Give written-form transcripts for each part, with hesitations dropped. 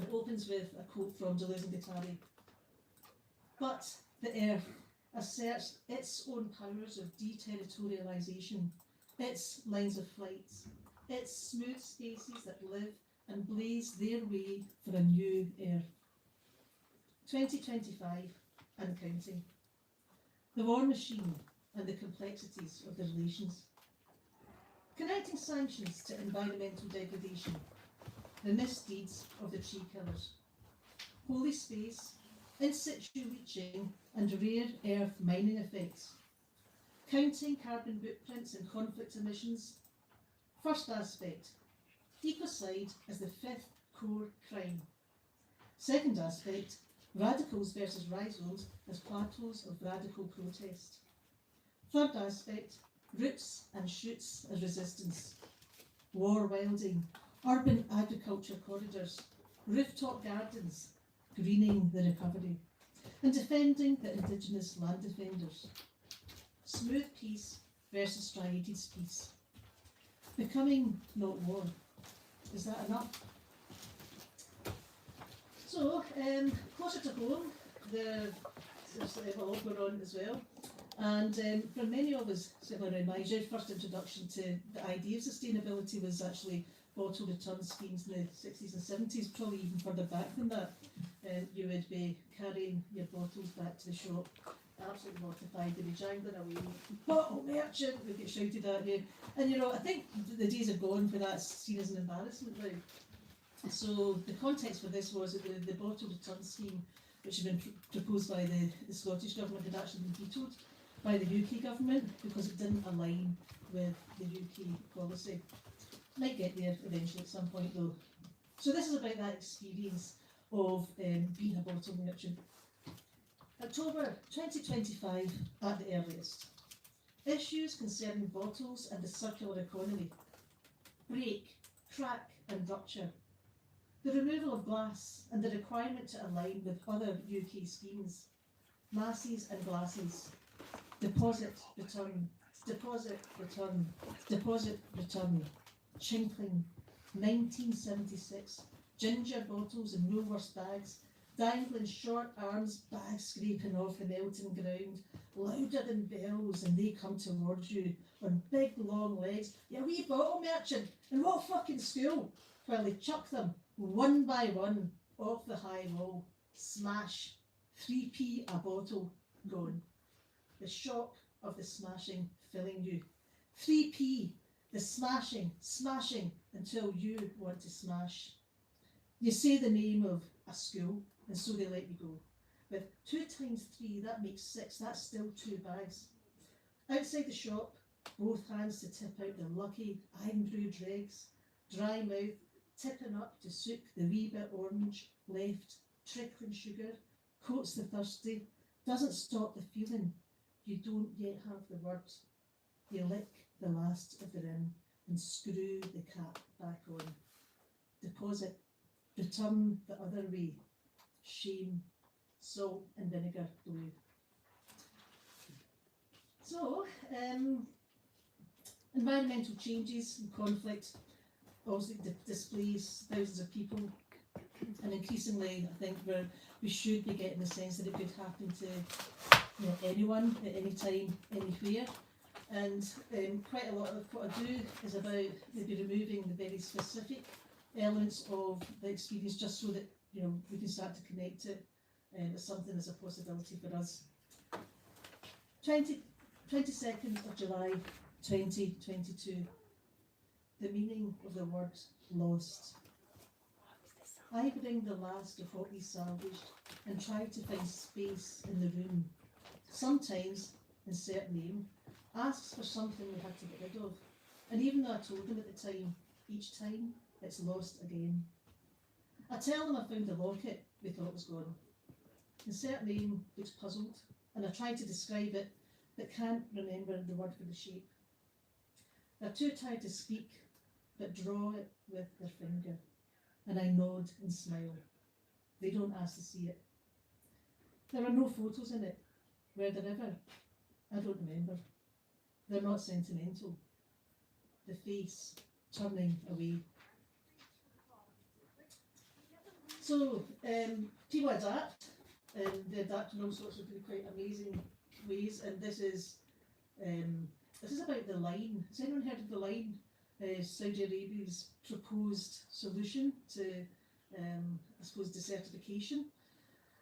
It opens with a quote from Deleuze and Guattari. But the earth asserts its own powers of deterritorialisation, its lines of flight, its smooth spaces that live and blaze their way for a new earth. 2025 and counting. The war machine and the complexities of the relations. Connecting sanctions to environmental degradation, the misdeeds of the tree killers. Holy space, in situ leaching and rare earth mining effects. Counting carbon footprints and conflict emissions. First aspect, ecocide as the fifth core crime. Second aspect, radicals versus rhizomes as plateaus of radical protest. Third aspect, roots and shoots as resistance. War wilding, urban agriculture corridors, rooftop gardens, greening the recovery, and defending the indigenous land defenders. Smooth peace versus striated peace. Becoming, not war. Is that enough? So, closer to home, there's a lot going on as well. And for many of us, certainly around my age, our first introduction to the idea of sustainability was actually bottle return schemes in the 60s and 70s, probably even further back than that. You would be carrying your bottles back to the shop, absolutely mortified, they'd be jangling away, bottle merchant, would get shouted at you. And you know, I think the days are gone when that's seen as an embarrassment now. So the context for this was that the bottle return scheme, which had been proposed by the Scottish government, had actually been vetoed by the UK government because it didn't align with the UK policy. Might get there eventually at some point though. So this is about that experience of being a bottle merchant. October 2025 at the earliest. Issues concerning bottles and the circular economy. Break, crack and rupture. The removal of glass and the requirement to align with other UK schemes. Masses and glasses. Deposit, return. Deposit, return. Deposit, return. Chinkling. 1976. Ginger bottles in Woolworths bags. Dangling short arms, bags scraping off the melting ground. Louder than bells, and they come towards you on big long legs. You wee bottle merchant, and what fucking school? While they chuck them one by one off the high wall. Smash. 3p a bottle gone. The shock of the smashing filling you. 3p, the smashing, smashing until you want to smash. You say the name of a school, and so they let you go. With 2 times 3, that makes 6, that's still 2 bags. Outside the shop, both hands to tip out the lucky iron-brew dregs, dry mouth, tipping up to soak the wee bit orange, left, trickling sugar, coats the thirsty, doesn't stop the feeling, you don't yet have the words. You lick the last of the rim and screw the cap back on. Deposit, return the other way, shame, salt and vinegar blue. So, environmental changes and conflict obviously displays thousands of people, and increasingly I think we should be getting the sense that it could happen to anyone at any time, anywhere. And quite a lot of what I do is about maybe removing the very specific elements of the experience, just so that we can start to connect it as something as a possibility for us. 22nd of July 2022. The meaning of the word lost. I bring the last of what we salvaged and try to find space in the room. Sometimes, insert name, asks for something we had to get rid of. And even though I told them at the time, each time it's lost again. I tell them I found the locket we thought was gone. Insert name looks puzzled, and I try to describe it, but can't remember the word for the shape. They're too tired to speak, but draw it with their finger, and I nod and smile. They don't ask to see it. There are no photos in it. Were there ever? I don't remember. They're not sentimental. The face turning away. So people adapt, and they adapt in all sorts of really quite amazing ways. And this is about the line. Has anyone heard of the line? Saudi Arabia's proposed solution to, I suppose, desertification.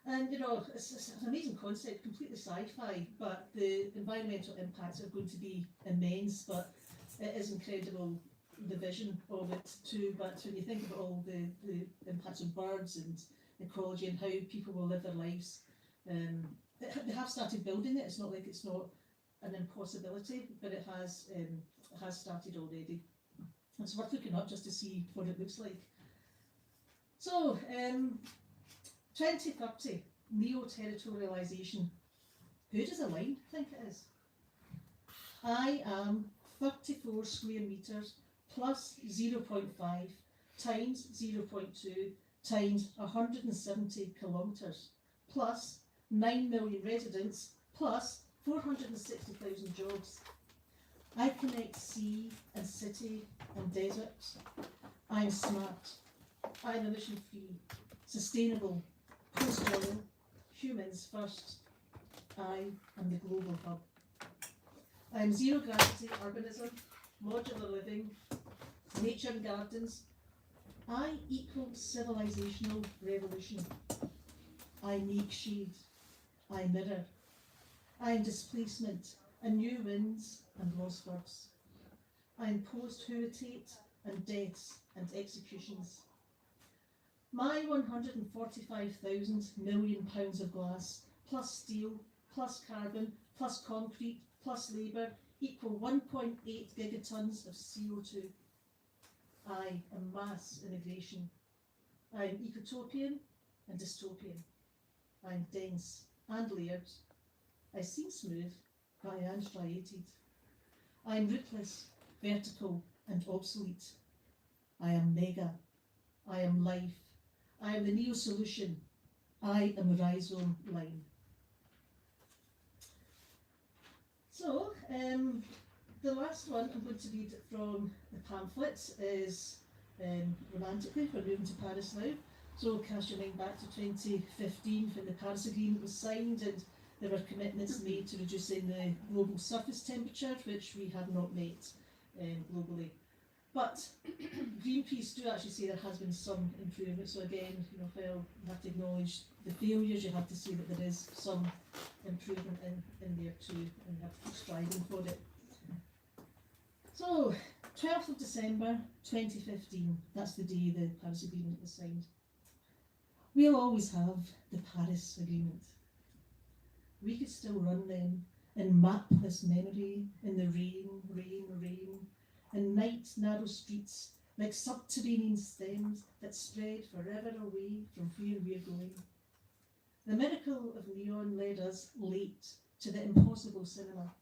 And it's an amazing concept, completely sci-fi, but the environmental impacts are going to be immense. But it is incredible, the vision of it too. But when you think about all the impacts on birds and ecology and how people will live their lives, they have started building it. It's not like it's not an impossibility, but it has started already. It's worth looking up just to see what it looks like. So, 2030, neo-territorialisation. Who does a line think it is? I am 34 square metres plus 0.5 times 0.2 times 170 kilometres plus 9 million residents plus 460,000 jobs. I connect sea and city and deserts. I'm smart. I'm emission free, sustainable, post-oil, humans first. I am the global hub. I am zero gravity urbanism, modular living, nature and gardens. I equal civilizational revolution. I make shade. I mirror. I am displacement and new winds and lost words. I am post-heritage and deaths and executions. My 145,000 million pounds of glass, plus steel, plus carbon, plus concrete, plus labour, equal 1.8 gigatons of CO2. I am mass immigration. I am ecotopian and dystopian. I am dense and layered. I seem smooth, but I am striated. I am rootless, vertical and obsolete. I am mega. I am life. I am the neo-solution. I am the rhizome line. So, the last one I'm going to read from the pamphlet is romantically. We're moving to Paris now. So cast your mind back to 2015 when the Paris Agreement was signed, and there were commitments made to reducing the global surface temperature, which we have not met globally. But Greenpeace do actually say there has been some improvement. So again, while you have to acknowledge the failures, you have to see that there is some improvement in there too, and you have to keep striving for it. So, 12th of December 2015, that's the day the Paris Agreement was signed. We'll always have the Paris Agreement. We could still run them in mapless memory, in the rain, rain, rain, in night narrow streets, like subterranean stems that spread forever away from where we're going. The miracle of neon led us late to the impossible cinema.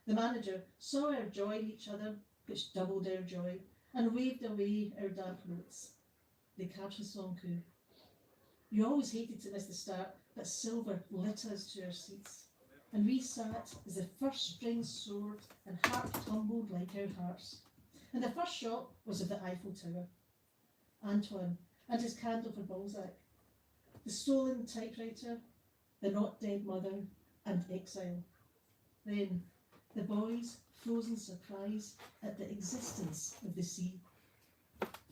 The manager saw our joy in each other, which doubled our joy, and waved away our damp notes. The quatre son coup. You always hated to miss the start, but silver lit us to our seats, and we sat as the first strings soared and harp tumbled like our hearts. And the first shot was of the Eiffel Tower, Antoine and his candle for Balzac, the stolen typewriter, the not dead mother, and exile. Then the boys' frozen surprise at the existence of the sea.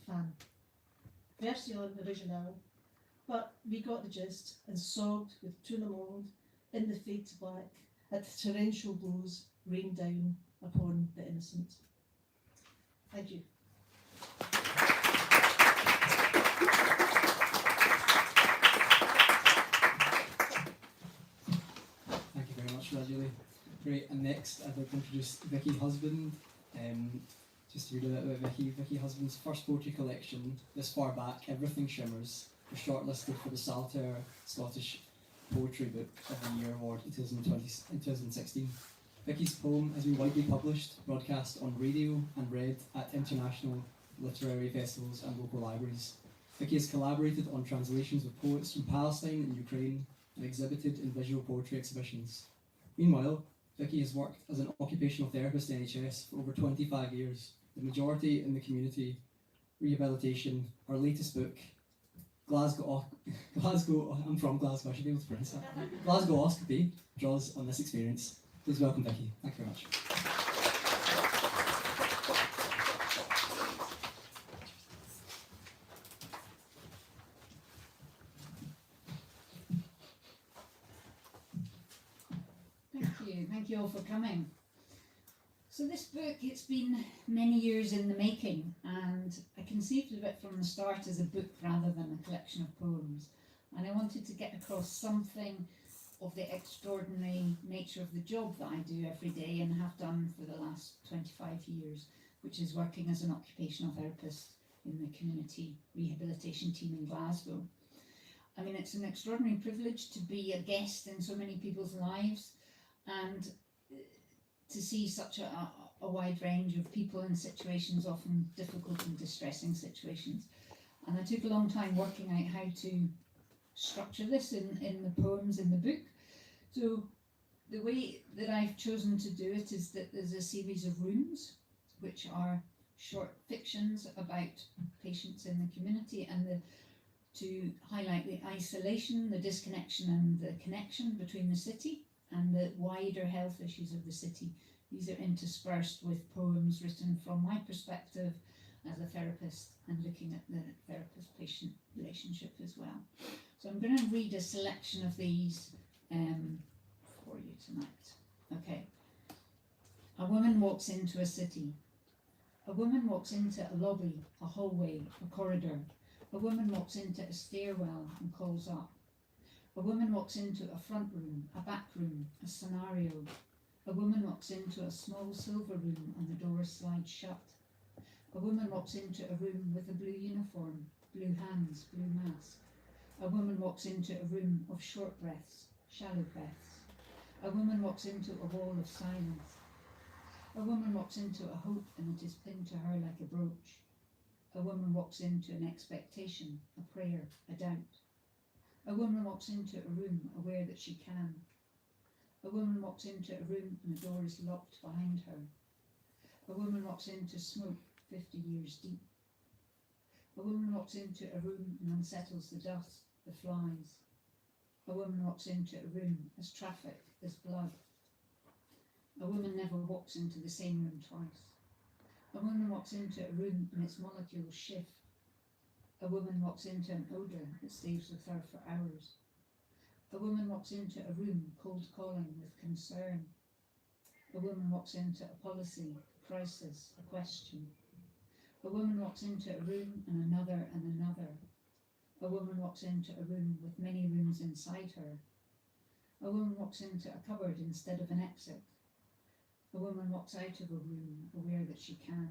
Fan. Version original. But we got the gist and sobbed with tout le monde in the fade to black at the torrential blows rained down upon the innocent. Thank you. Thank you very much for that, Julie. Great, and next I'd like to introduce Vicki Husband. Just to read a little bit about Vicki. Vicki Husband's first poetry collection, This Far Back, Everything Shimmers, was shortlisted for the Saltaire Scottish Poetry Book of the Year Award in 2016. Vicki's poem has been widely published, broadcast on radio and read at international literary festivals and local libraries. Vicki has collaborated on translations of poets from Palestine and Ukraine and exhibited in visual poetry exhibitions. Meanwhile, Vicki has worked as an occupational therapist in NHS for over 25 years, the majority in the community rehabilitation. Her latest book, Glasgow, I'm from Glasgow, I should be able to pronounce that. Glasgoscopy draws on this experience. Please welcome Vicki. Thank you very much. Thank you all for coming. So this book, it's been many years in the making, and I conceived of it from the start as a book rather than a collection of poems. And I wanted to get across something of the extraordinary nature of the job that I do every day and have done for the last 25 years, which is working as an occupational therapist in the community rehabilitation team in Glasgow. I mean, it's an extraordinary privilege to be a guest in so many people's lives, and to see such a wide range of people in situations, often difficult and distressing situations. And I took a long time working out how to structure this in the poems in the book. So the way that I've chosen to do it is that there's a series of rooms, which are short fictions about patients in the community, and to highlight the isolation, the disconnection and the connection between the city and the wider health issues of the city. These are interspersed with poems written from my perspective as a therapist and looking at the therapist-patient relationship as well. So I'm going to read a selection of these for you tonight. Okay. A woman walks into a city. A woman walks into a lobby, a hallway, a corridor. A woman walks into a stairwell and calls up. A woman walks into a front room, a back room, a scenario. A woman walks into a small silver room and the door slides shut. A woman walks into a room with a blue uniform, blue hands, blue mask. A woman walks into a room of short breaths, shallow breaths. A woman walks into a wall of silence. A woman walks into a hope and it is pinned to her like a brooch. A woman walks into an expectation, a prayer, a doubt. A woman walks into a room aware that she can. A woman walks into a room and the door is locked behind her. A woman walks into smoke 50 years deep. A woman walks into a room and unsettles the dust, the flies. A woman walks into a room as traffic, as blood. A woman never walks into the same room twice. A woman walks into a room and its molecules shift. A woman walks into an odour that stays with her for hours. A woman walks into a room cold calling with concern. A woman walks into a policy, a crisis, a question. A woman walks into a room and another and another. A woman walks into a room with many rooms inside her. A woman walks into a cupboard instead of an exit. A woman walks out of a room aware that she can.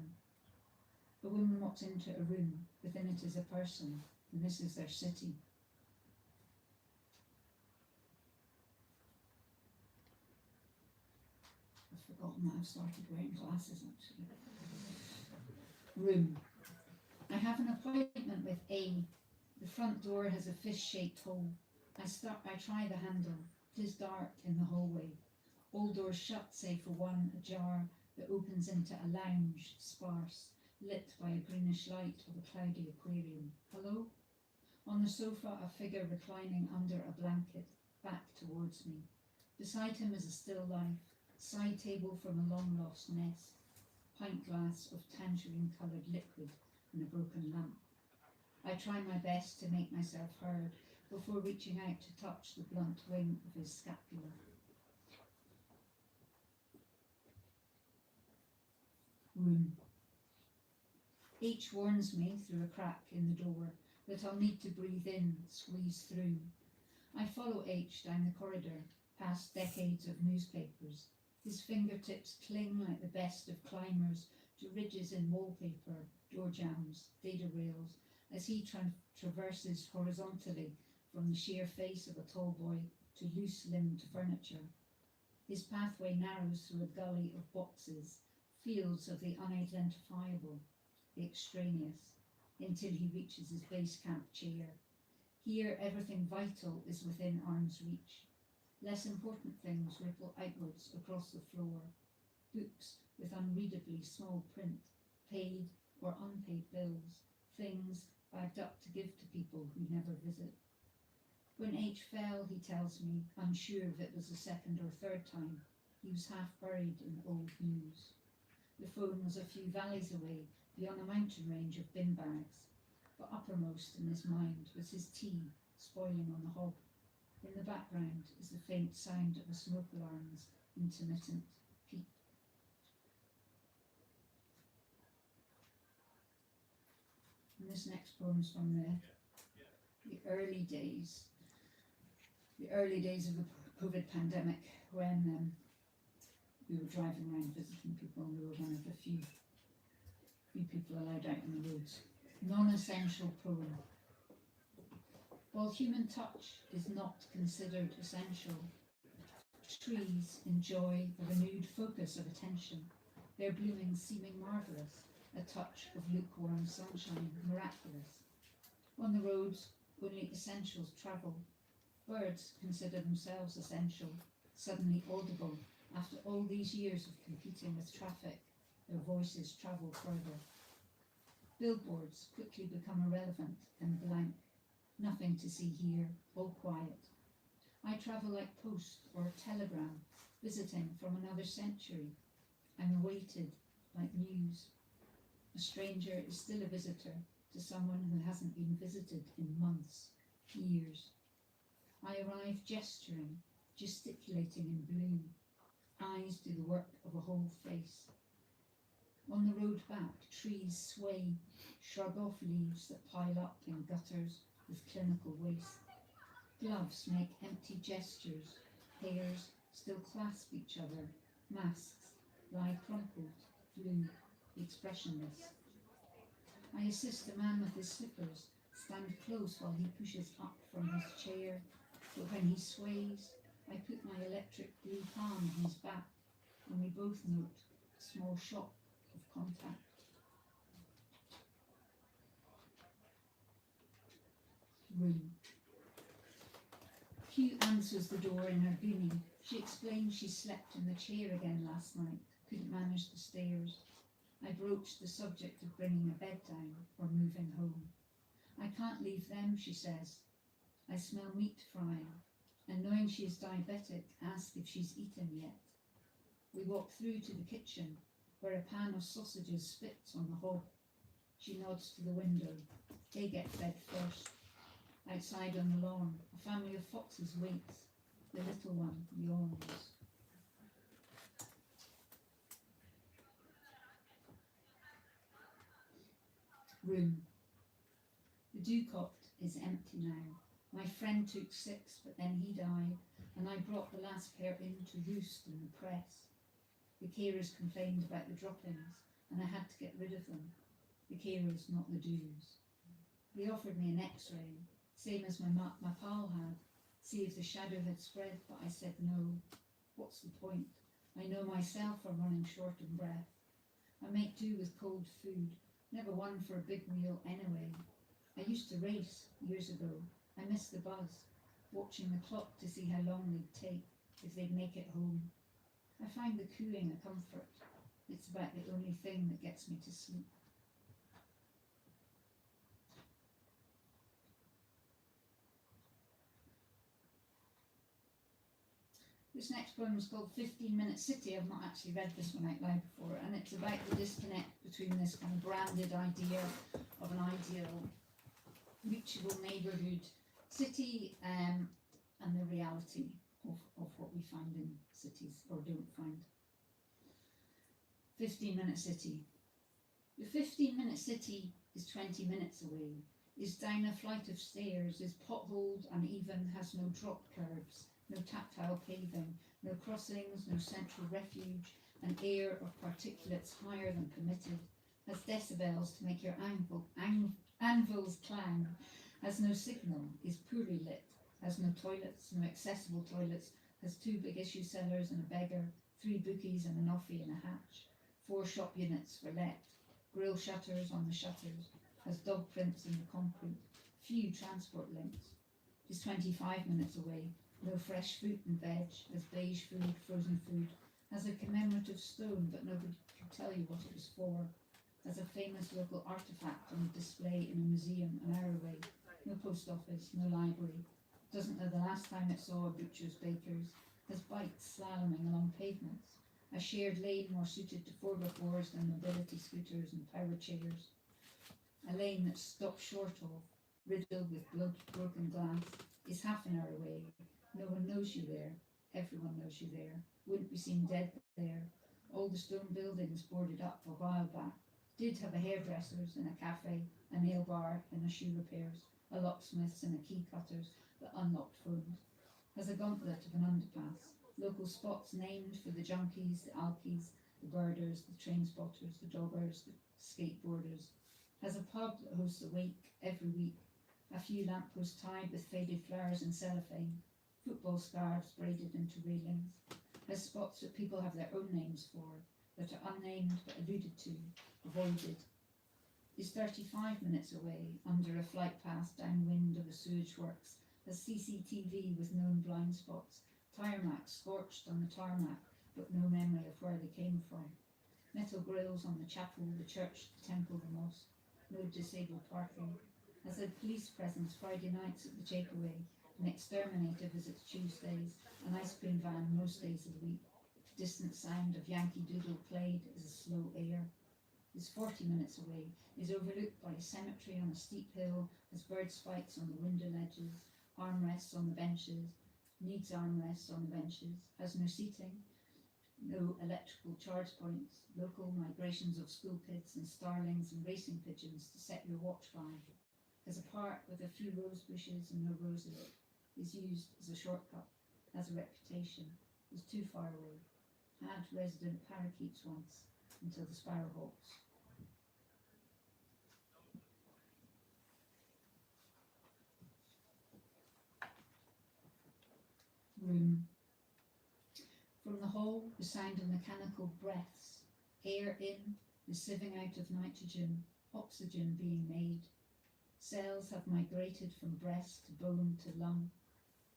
A woman walks into a room, within it is a person, and this is their city. I've forgotten that I've started wearing glasses actually. Room. I have an appointment with A. The front door has a fish-shaped hole. I try the handle. It is dark in the hallway. All doors shut save for one ajar that opens into a lounge, sparse, lit by a greenish light of a cloudy aquarium. Hello? On the sofa, a figure reclining under a blanket, back towards me. Beside him is a still life, side table from a long-lost nest, pint glass of tangerine-coloured liquid and a broken lamp. I try my best to make myself heard before reaching out to touch the blunt wing of his scapula. Room. H warns me through a crack in the door that I'll need to breathe in, squeeze through. I follow H down the corridor, past decades of newspapers. His fingertips cling like the best of climbers to ridges in wallpaper, door jambs, data rails, as he traverses horizontally from the sheer face of a tall boy to loose-limbed furniture. His pathway narrows through a gully of boxes, fields of the unidentifiable, the extraneous, until he reaches his base camp chair. Here everything vital is within arm's reach. Less important things ripple outwards across the floor. Books with unreadably small print, paid or unpaid bills, things bagged up to give to people who never visit. When H fell, he tells me, unsure if it was the second or third time, he was half buried in old news. The phone was a few valleys away, beyond a mountain range of bin bags, but uppermost in his mind was his tea spoiling on the hob. In the background is the faint sound of a smoke alarm's intermittent peep. And this next poem's from the early days of the COVID pandemic, when we were driving around visiting people, and we were one of the few people allowed out on the roads. Non-essential poem. While human touch is not considered essential, trees enjoy the renewed focus of attention, their blooming seeming marvellous, a touch of lukewarm sunshine miraculous. On the roads, only essentials travel. Birds consider themselves essential, suddenly audible. After all these years of competing with traffic, their voices travel further. Billboards quickly become irrelevant and blank. Nothing to see here, all quiet. I travel like post or telegram, visiting from another century. I'm awaited like news. A stranger is still a visitor to someone who hasn't been visited in months, years. I arrive gesturing, gesticulating in blue. Eyes do the work of a whole face. On the road back, trees sway, shrug off leaves that pile up in gutters with clinical waste. Gloves make empty gestures, hairs still clasp each other, masks lie crumpled, blue, expressionless. I assist a man with his slippers, stand close while he pushes up from his chair, but when he sways, I put my electric blue palm on his back, and we both note a small shock of contact. Room. Hugh answers the door in her goonie. She explains she slept in the chair again last night, couldn't manage the stairs. I broached the subject of bringing a bed down or moving home. I can't leave them, she says. I smell meat frying, and knowing she is diabetic, ask if she's eaten yet. We walk through to the kitchen, where a pan of sausages spits on the hob. She nods to the window. They get fed first. Outside on the lawn, a family of foxes waits. The little one yawns. Room. The dewcopt is empty now. My friend took 6, but then he died, and I brought the last pair in to roost in the press. The carers complained about the droppings, and I had to get rid of them. The carers, not the dews. They offered me an X-ray, same as my pal had, see if the shadow had spread, but I said no. What's the point? I know myself I'm running short on breath. I make do with cold food, never one for a big meal anyway. I used to race years ago. I miss the buzz, watching the clock to see how long they'd take, if they'd make it home. I find the cooing a comfort. It's about the only thing that gets me to sleep. This next poem is called 15-Minute City. I've not actually read this one out loud before, and it's about the disconnect between this kind of branded idea of an ideal, reachable neighbourhood city and the reality of what we find in cities or don't find. 15-Minute City. The 15-minute city is 20 minutes away, is down a flight of stairs, is potholed, uneven, has no drop curbs, no tactile paving, no crossings, no central refuge, an air of particulates higher than permitted, has decibels to make your anvils clang, has no signal, is poorly lit, has no toilets, no accessible toilets, has 2 big issue cellars and a beggar, 3 bookies and an offie and a hatch, 4 shop units for let, grill shutters on the shutters, has dog prints in the concrete, few transport links, is 25 minutes away, no fresh fruit and veg, has beige food, frozen food, has a commemorative stone but nobody can tell you what it was for, as a famous local artefact on display in a museum an hour away. No post office, no library. Doesn't know the last time it saw a butcher's, baker's. Has bikes slaloming along pavements. A shared lane more suited to 4x4s than mobility scooters and power chairs. A lane that's stopped short of, riddled with blood, broken glass, is half an hour away. No one knows you there. Everyone knows you there. Wouldn't be seen dead there. All the stone buildings boarded up a while back. Did have a hairdresser's and a cafe, a nail bar and a shoe repairs, a locksmith's and a key cutter's, but unlocked phones. Has a gauntlet of an underpass. Local spots named for the junkies, the alkies, the birders, the train spotters, the joggers, the skateboarders. Has a pub that hosts a wake every week. A few lampposts tied with faded flowers and cellophane. Football scarves braided into railings. Has spots that people have their own names for, that are unnamed but alluded to, avoided. Is 35 minutes away, under a flight path downwind of a sewage works. Has CCTV with known blind spots. Tire marks scorched on the tarmac, but no memory of where they came from. Metal grills on the chapel, the church, the temple, the mosque. No disabled parking. Has a police presence Friday nights at the takeaway. An exterminator visits Tuesdays. An ice cream van most days of the week. Distant sound of Yankee Doodle played as a slow air. Is 40 minutes away. Is overlooked by a cemetery on a steep hill. Has bird spikes on the window ledges. Armrests on the benches. Needs armrests on the benches. Has no seating. No electrical charge points. Local migrations of school kids and starlings and racing pigeons to set your watch by. Has a park with a few rose bushes and no roses. Is used as a shortcut. Has a reputation. Is too far away. Had resident parakeets once, until the sparrowhawks. Room. From the hall, the sound of mechanical breaths. Air in, the sieving out of nitrogen, oxygen being made. Cells have migrated from breast to bone to lung.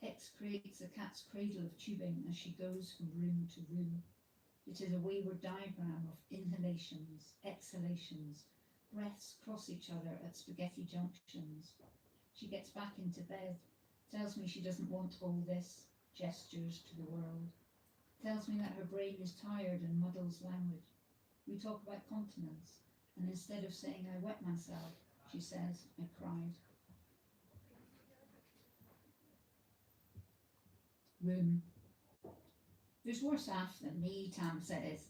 X creates a cat's cradle of tubing as she goes from room to room. It is a wayward diagram of inhalations, exhalations. Breaths cross each other at spaghetti junctions. She gets back into bed, tells me she doesn't want all this, gestures to the world. Tells me that her brain is tired and muddles language. We talk about continence, and instead of saying I wet myself, she says I cried. Room. There's worse aft than me, Tam says.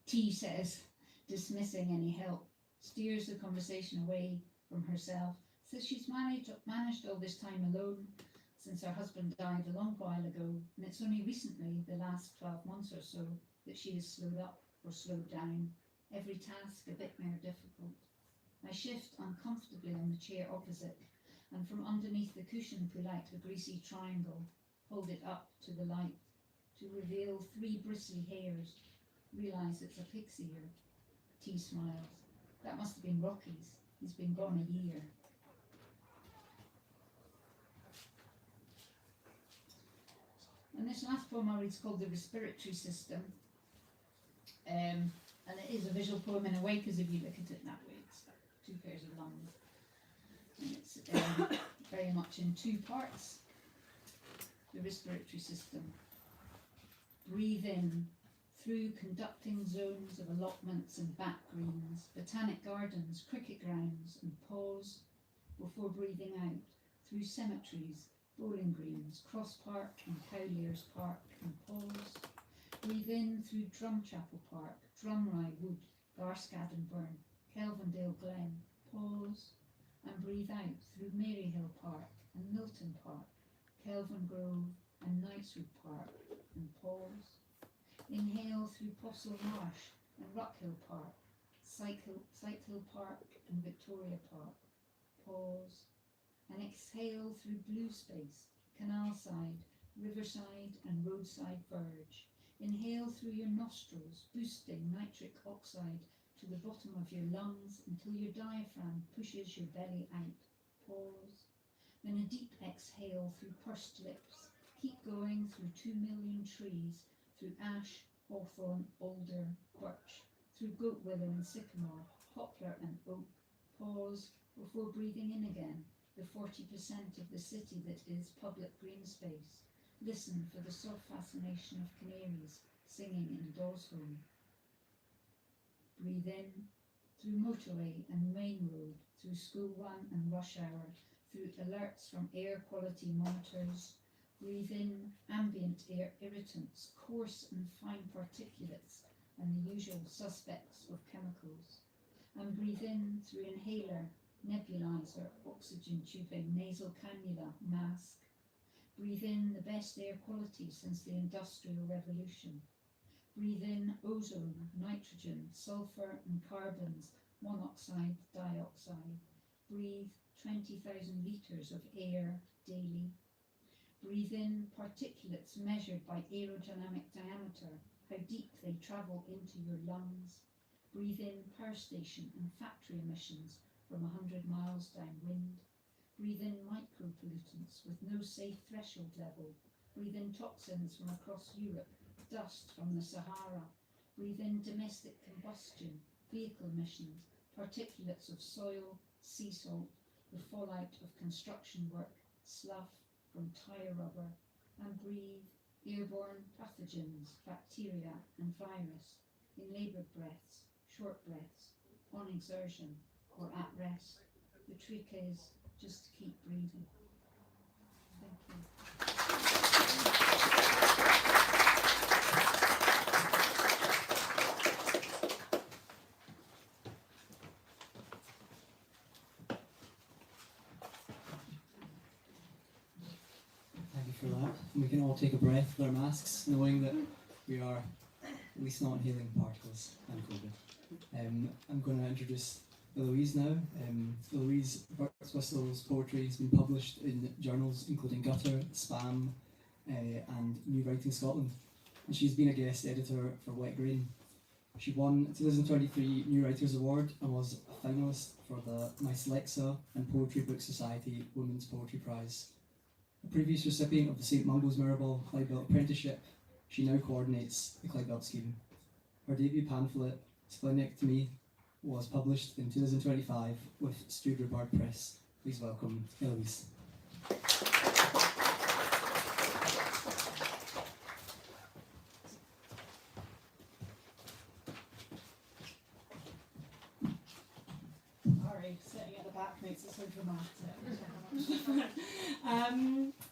T says, dismissing any help, steers the conversation away from herself, says she's managed all this time alone since her husband died a long while ago, and it's only recently, the last 12 months or so, that she has slowed up or slowed down, every task a bit more difficult. I shift uncomfortably on the chair opposite, and from underneath the cushion pull out a greasy triangle, hold it up to the light, to reveal 3 bristly hairs, realise it's a pig's ear. T smiles. That must have been Rocky's. He's been gone a year. And this last poem I read is called The Respiratory System. And it is a visual poem in a way, because if you look at it that way, it's 2 pairs of lungs. And it's very much in 2 parts. The respiratory system. Breathe in through conducting zones of allotments and back greens, botanic gardens, cricket grounds, and pause before breathing out through cemeteries, bowling greens, Cross Park and Cowlairs Park, and pause. Breathe in through Drumchapel Park, Drumrye Wood, Garscadden Burn, Kelvindale Glen, pause. And breathe out through Maryhill Park and Milton Park, Kelvin Grove and Knightswood Park, and pause. Inhale through Postle Marsh and Ruckhill Park, Sighthill Park and Victoria Park, pause. And exhale through Blue Space, Canalside, Riverside and Roadside Verge. Inhale through your nostrils, boosting nitric oxide to the bottom of your lungs until your diaphragm pushes your belly out, pause. Then a deep exhale through pursed lips. Keep going through 2 million trees, through ash, hawthorn, alder, birch, through goat willow and sycamore, poplar and oak. Pause before breathing in again the 40% of the city that is public green space. Listen for the soft fascination of canaries singing in Dawes Home. Breathe in through motorway and main road, through school run and rush hour, through alerts from air quality monitors. Breathe in ambient air irritants, coarse and fine particulates, and the usual suspects of chemicals. And breathe in through inhaler, nebulizer, oxygen tubing, nasal cannula, mask. Breathe in the best air quality since the Industrial Revolution. Breathe in ozone, nitrogen, sulfur and carbons, monoxide, dioxide. Breathe 20,000 litres of air daily. Breathe in particulates measured by aerodynamic diameter, how deep they travel into your lungs. Breathe in power station and factory emissions from 100 miles downwind. Breathe in micropollutants with no safe threshold level. Breathe in toxins from across Europe, dust from the Sahara. Breathe in domestic combustion, vehicle emissions, particulates of soil, sea salt, the fallout of construction work, slough from tyre rubber. And breathe airborne pathogens, bacteria and virus in laboured breaths, short breaths, on exertion or at rest. The trick is just to keep breathing. Thank you. Thank you for that. And we can all take a breath with our masks, knowing that we are at least not inhaling particles and COVID. I'm going to introduce Eloise now. Eloise Birtwhistle's poetry has been published in journals including Gutter, Spam, and New Writing Scotland. And she's been a guest editor for Wet Grain. She won the 2023 New Writers Award and was a finalist for the My Slexa and Poetry Book Society Women's Poetry Prize. A previous recipient of the St Mungo's Mirabel Clydebelt Apprenticeship, she now coordinates the Clydebelt scheme. Her debut pamphlet, Splenectomy, was published in 2025 with Stuart Bard Press. Please welcome Eloise. Sorry, sitting at the back makes it so dramatic.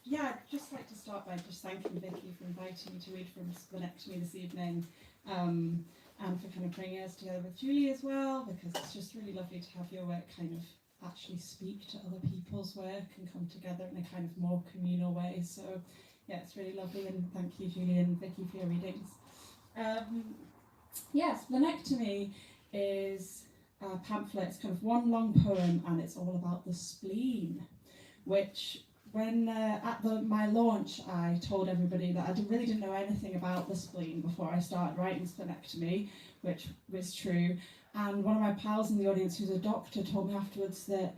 Yeah, I'd just like to start by just thanking Vicki for inviting me to read from Splenectomy this evening, and for kind of bringing us together with Julie as well, because it's just really lovely to have your work kind of actually speak to other people's work and come together in a kind of more communal way. So yeah, it's really lovely, and thank you, Julie and Vicki, for your readings. Yeah, Splenectomy is a pamphlet. It's kind of one long poem, and it's all about the spleen, which when at my launch I told everybody that I really didn't know anything about the spleen before I started writing Splenectomy, which was true. And one of my pals in the audience who's a doctor told me afterwards that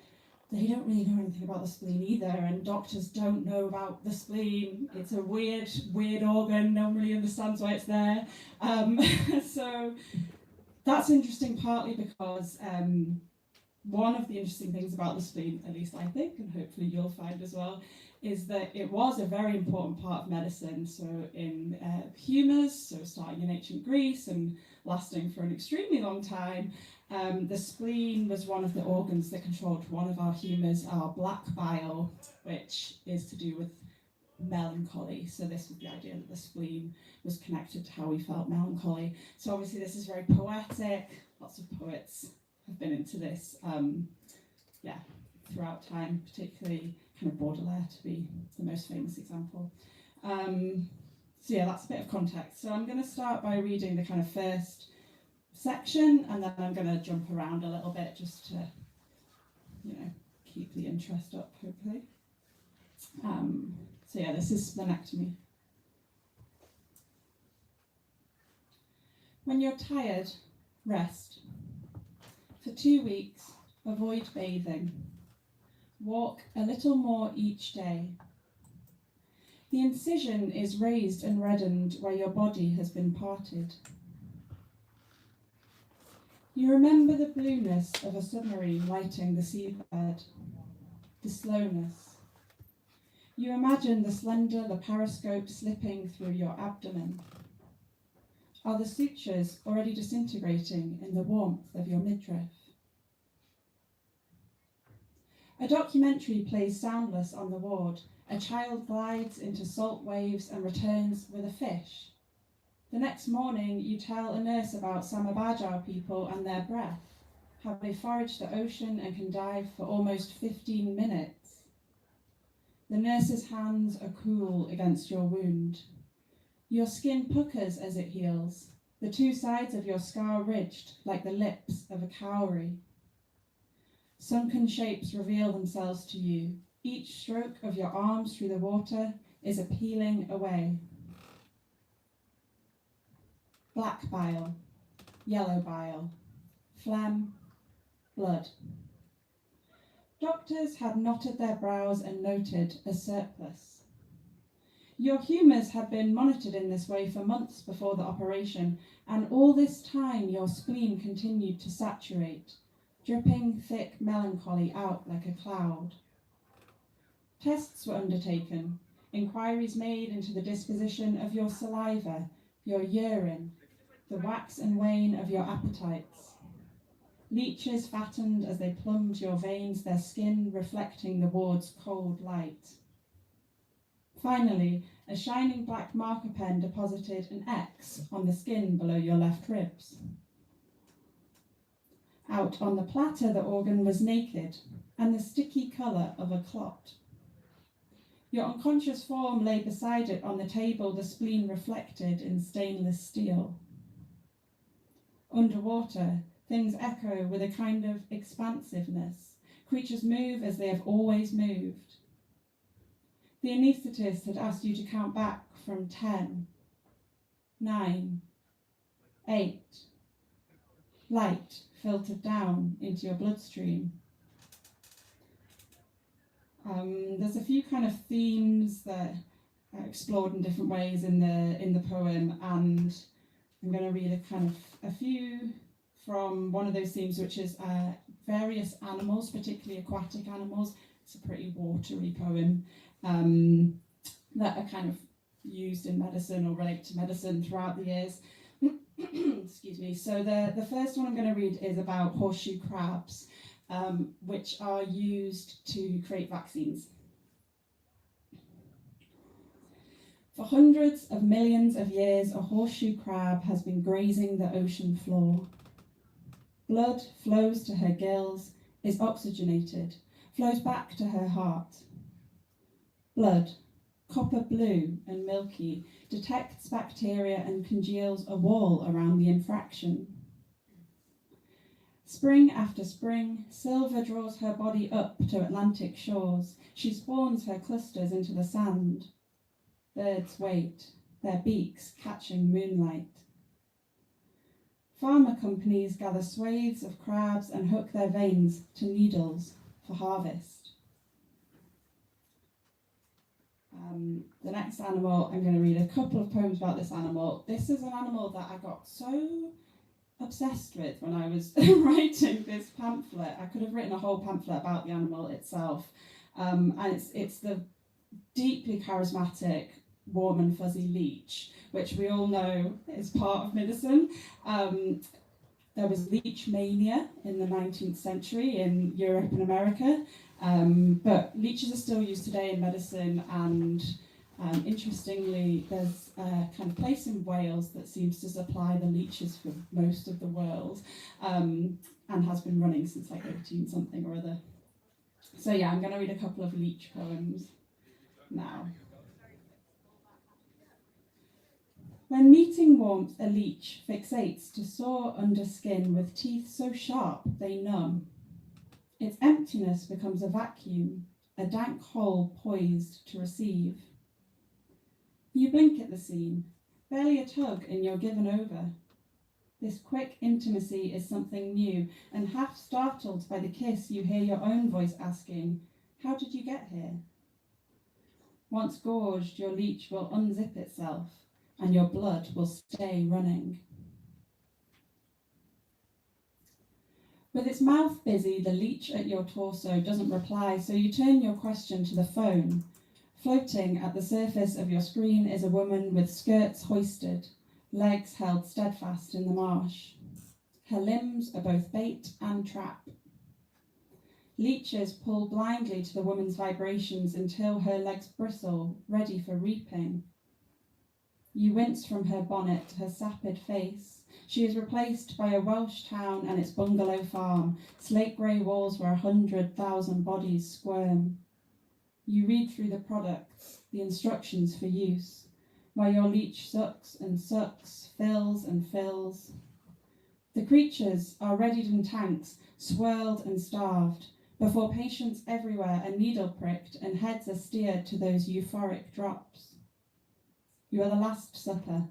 they don't really know anything about the spleen either, and doctors don't know about the spleen. It's a weird organ, no one really understands why it's there. So that's interesting, partly because one of the interesting things about the spleen, at least I think, and hopefully you'll find as well, is that it was a very important part of medicine. So in humours, so starting in ancient Greece and lasting for an extremely long time, the spleen was one of the organs that controlled one of our humours, our black bile, which is to do with melancholy. So this was the idea that the spleen was connected to how we felt melancholy. So obviously this is very poetic. Lots of poets have been into this, throughout time, particularly kind of Baudelaire to be the most famous example. So yeah, that's a bit of context. So I'm going to start by reading the kind of first section, and then I'm going to jump around a little bit just to, keep the interest up, hopefully. So yeah, this is Splenectomy. When you're tired, rest. For 2 weeks, avoid bathing. Walk a little more each day. The incision is raised and reddened where your body has been parted. You remember the blueness of a submarine lighting the seabed, the slowness. You imagine the slender laparoscope slipping through your abdomen. Are the sutures already disintegrating in the warmth of your midriff? A documentary plays soundless on the ward. A child glides into salt waves and returns with a fish. The next morning, you tell a nurse about Samabajau people and their breath, how they forage the ocean and can dive for almost 15 minutes. The nurse's hands are cool against your wound. Your skin puckers as it heals, the two sides of your scar ridged like the lips of a cowrie. Sunken shapes reveal themselves to you. Each stroke of your arms through the water is a peeling away. Black bile, yellow bile, phlegm, blood. Doctors had knotted their brows and noted a surplus. Your humours had been monitored in this way for months before the operation, and all this time your spleen continued to saturate, dripping thick melancholy out like a cloud. Tests were undertaken, inquiries made into the disposition of your saliva, your urine, the wax and wane of your appetites. Leeches fattened as they plumbed your veins, their skin reflecting the ward's cold light. Finally, a shining black marker pen deposited an X on the skin below your left ribs. Out on the platter, the organ was naked and the sticky colour of a clot. Your unconscious form lay beside it on the table, the spleen reflected in stainless steel. Underwater, things echo with a kind of expansiveness. Creatures move as they have always moved. The anaesthetist had asked you to count back from 10, 9, 8. Light filtered down into your bloodstream. There's a few kind of themes that are explored in different ways in the poem, and I'm going to read a few from one of those themes, which is various animals, particularly aquatic animals. It's a pretty watery poem that are kind of used in medicine or relate to medicine throughout the years. Excuse me. So the first one I'm going to read is about horseshoe crabs, which are used to create vaccines. For hundreds of millions of years, a horseshoe crab has been grazing the ocean floor. Blood flows to her gills, is oxygenated, flows back to her heart. Blood, copper blue and milky, detects bacteria and congeals a wall around the infraction. Spring after spring, silver draws her body up to Atlantic shores. She spawns her clusters into the sand. Birds wait, their beaks catching moonlight. Pharma companies gather swathes of crabs and hook their veins to needles for harvest. The next animal, I'm going to read a couple of poems about this animal. This is an animal that I got so obsessed with when I was writing this pamphlet. I could have written a whole pamphlet about the animal itself. And it's the deeply charismatic, warm and fuzzy leech, which we all know is part of medicine. There was leech mania in the 19th century in Europe and America, but leeches are still used today in medicine, and interestingly, there's a kind of place in Wales that seems to supply the leeches for most of the world, and has been running since like 18 something or other. So yeah, I'm going to read a couple of leech poems now. When meeting warmth, a leech fixates to soar under skin with teeth so sharp they numb. Its emptiness becomes a vacuum, a dank hole poised to receive. You blink at the scene, barely a tug and you're given over. This quick intimacy is something new, and half startled by the kiss, you hear your own voice asking, "How did you get here?" Once gorged, your leech will unzip itself, and your blood will stay running. With its mouth busy, the leech at your torso doesn't reply, so you turn your question to the phone. Floating at the surface of your screen is a woman with skirts hoisted, legs held steadfast in the marsh. Her limbs are both bait and trap. Leeches pull blindly to the woman's vibrations until her legs bristle, ready for reaping. You wince from her bonnet, her sapid face. She is replaced by a Welsh town and its bungalow farm, slate grey walls where 100,000 bodies squirm. You read through the products, the instructions for use, while your leech sucks and sucks, fills and fills. The creatures are readied in tanks, swirled and starved, before patients everywhere are needle pricked and heads are steered to those euphoric drops. You are the last supper.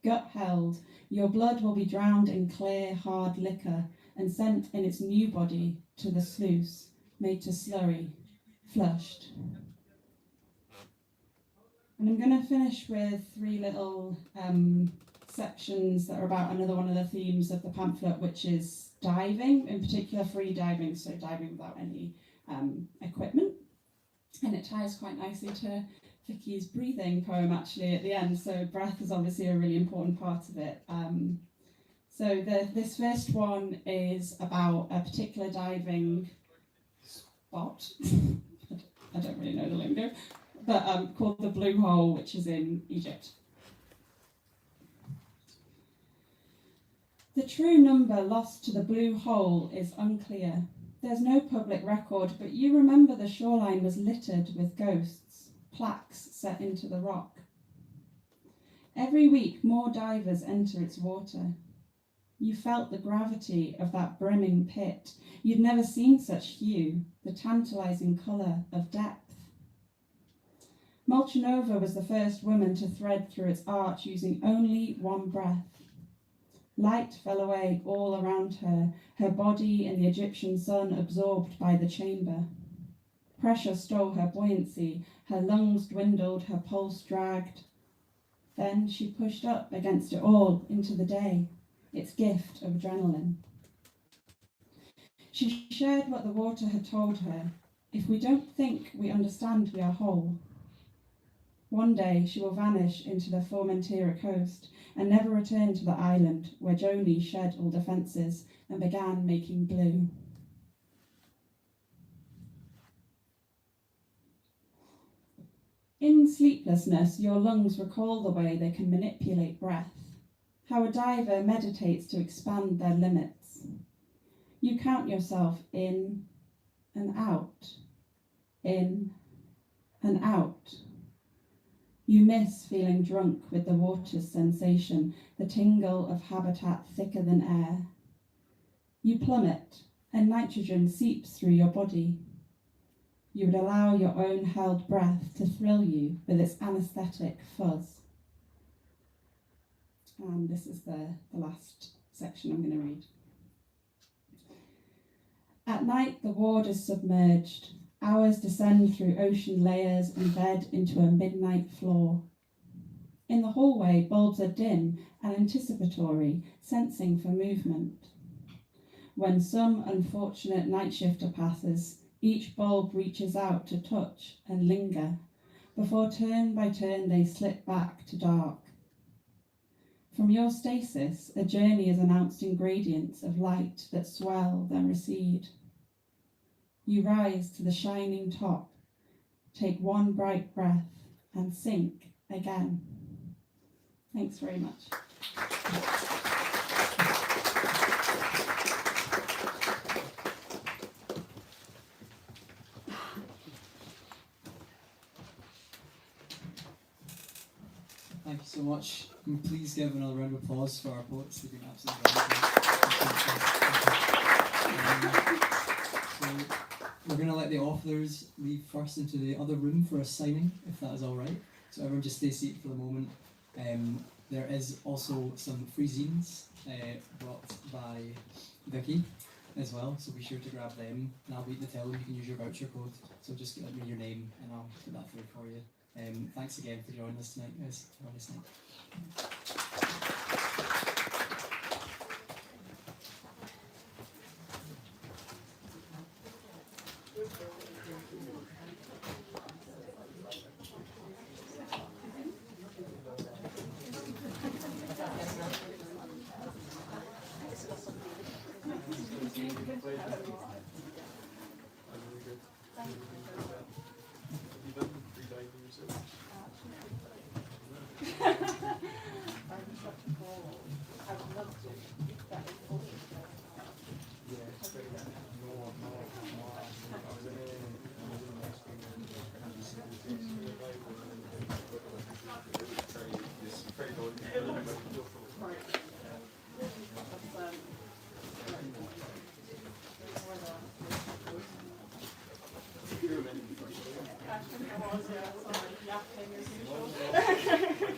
Gut held, your blood will be drowned in clear, hard liquor and sent in its new body to the sluice, made to slurry, flushed. And I'm going to finish with three little sections that are about another one of the themes of the pamphlet, which is diving, in particular free diving, so diving without any equipment. And it ties quite nicely to Vicki's breathing poem actually at the end, so breath is obviously a really important part of it. So this first one is about a particular diving spot, I don't really know the lingo, but called the Blue Hole, which is in Egypt. The true number lost to the Blue Hole is unclear. There's no public record, but you remember the shoreline was littered with ghosts, plaques set into the rock. Every week, more divers enter its water. You felt the gravity of that brimming pit. You'd never seen such hue, the tantalising colour of depth. Molchanova was the first woman to thread through its arch using only one breath. Light fell away all around her, her body in the Egyptian sun absorbed by the chamber. Pressure stole her buoyancy, her lungs dwindled, her pulse dragged. Then she pushed up against it all into the day, its gift of adrenaline. She shared what the water had told her. If we don't think we understand, we are whole. One day she will vanish into the Formentera coast and never return to the island where Joni shed all defences and began making blue. In sleeplessness, your lungs recall the way they can manipulate breath, how a diver meditates to expand their limits. You count yourself in and out, in and out. You miss feeling drunk with the water's sensation, the tingle of habitat thicker than air. You plummet, and nitrogen seeps through your body. You would allow your own held breath to thrill you with its anaesthetic fuzz. And this is the last section I'm going to read. At night, the ward is submerged. Hours descend through ocean layers and bed into a midnight floor. In the hallway, bulbs are dim and anticipatory, sensing for movement. When some unfortunate night shifter passes, each bulb reaches out to touch and linger, before turn by turn they slip back to dark. From your stasis, a journey is announced in gradients of light that swell, then recede. You rise to the shining top, take one bright breath, and sink again. Thanks very much. Thank you so much. And please give another round of applause for our poets. They've been absolutely wonderful. So we're going to let the authors leave first into the other room for a signing, if that is all right. So everyone just stay seated for the moment. There is also some free zines brought by Vicki as well, so be sure to grab them. And I'll beat the tell you can use your voucher code. So just let me know your name and I'll put that through for you. Thanks again for joining us tonight, guys. Have a nice night. yapping as usual.